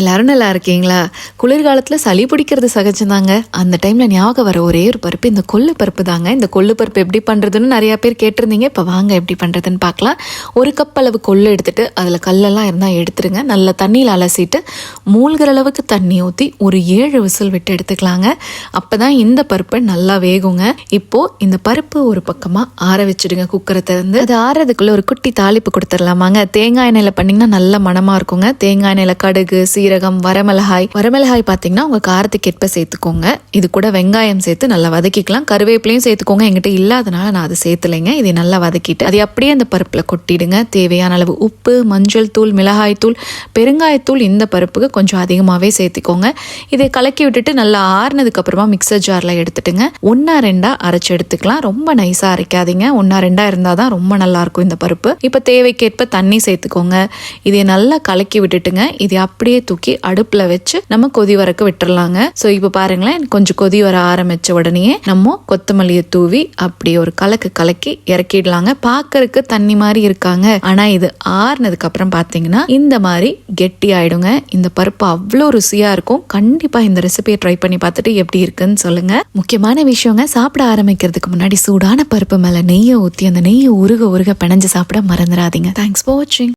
எல்லாரும் நல்லா இருக்கீங்களா? குளிர்காலத்தில் சளி பிடிக்கிறது சகஜம்தாங்க. அந்த டைமில் ஞாபகம் வர ஒரே ஒரு பருப்பு இந்த கொள்ளு பருப்பு தாங்க. இந்த கொள்ளு பருப்பு எப்படி பண்ணுறதுன்னு நிறையா பேர் கேட்டிருந்தீங்க. இப்போ வாங்க எப்படி பண்ணுறதுன்னு பார்க்கலாம். ஒரு கப் அளவு கொள்ளு எடுத்துகிட்டு அதில் கல்லெல்லாம் இருந்தால் எடுத்துருங்க. நல்லா தண்ணியில் அலசிட்டு மூழ்கிற அளவுக்கு தண்ணி ஊற்றி ஒரு 7 விசில் விட்டு எடுத்துக்கலாங்க. அப்போ தான் இந்த பருப்பு நல்லா வேகுங்க. இப்போது இந்த பருப்பு ஒரு பக்கமாக ஆற வச்சுடுங்க. குக்கரை திறந்து அது ஆறதுக்குள்ளே ஒரு குட்டி தாளிப்பு கொடுத்துடலாமாங்க. தேங்காய் எண்ணெயில் பண்ணிங்கன்னா நல்ல மணமாக இருக்குங்க. தேங்காய் எண்ணெயில் கடுகு, சீரகம், வரமிளகாய் பார்த்தீங்கன்னா உங்க காரத்துக்கு ஏற்ப சேர்த்துக்கோங்க. இது கூட வெங்காயம் சேர்த்து நல்லா வதக்கிக்கலாம். கருவேப்பிலையும் சேர்த்துக்கோங்க. எங்கிட்ட இல்லாதனால நான் அதை சேர்த்துலைங்க. இதை நல்லா வதக்கிட்டு அதை அப்படியே அந்த பருப்புல கொட்டிடுங்க. தேவையான அளவு உப்பு, மஞ்சள் தூள், மிளகாய் தூள், பெருங்காயத்தூள் இந்த பருப்புக்கு கொஞ்சம் அதிகமாகவே சேர்த்துக்கோங்க. இதை கலக்கி விட்டுட்டு நல்லா ஆறுனதுக்கு அப்புறமா மிக்சர் ஜார்ல எடுத்துட்டுங்க 1-2 அரைச்சு எடுத்துக்கலாம். ரொம்ப நைஸா அரைக்காதீங்க. 1-2 இருந்தால் தான் ரொம்ப நல்லா இருக்கும் இந்த பருப்பு. இப்போ தேவைக்கேற்ப தண்ணி சேர்த்துக்கோங்க. இதை நல்லா கலக்கி விட்டுட்டுங்க இதை அப்படியே தூக்கி அடுப்புல வச்சு நம்ம கொதி வரக்க விட்டுறலாங்க. ஸோ இப்போ பாருங்களேன், கொஞ்சம் கொதி வர ஆரம்பிச்ச உடனே நம்ம கொத்தமல்லியை தூவி அப்படியே ஒரு கலக்கி இறக்கிடலாங்க. பார்க்கறதுக்கு தண்ணி மாதிரி இருக்காங்க, ஆனா இது ஆறுனதுக்கு அப்புறம் பார்த்தீங்கன்னா இந்த மாதிரி கெட்டி ஆயிடுங்க. இந்த பருப்பு அவ்வளோ ருசியா இருக்கும். கண்டிப்பா இந்த ரெசிபியை ட்ரை பண்ணி பார்த்துட்டு எப்படி இருக்குன்னு சொல்லுங்க. முக்கியமான விஷயங்க, சாப்பிட ஆரம்பிக்கிறதுக்கு முன்னாடி சூடான பருப்பு மேல நெய்யை ஊற்றி அந்த நெய்யை உருக பிணைஞ்சு சாப்பிட மறந்துடாதீங்க. தேங்க்ஸ் ஃபார் வாட்சிங்.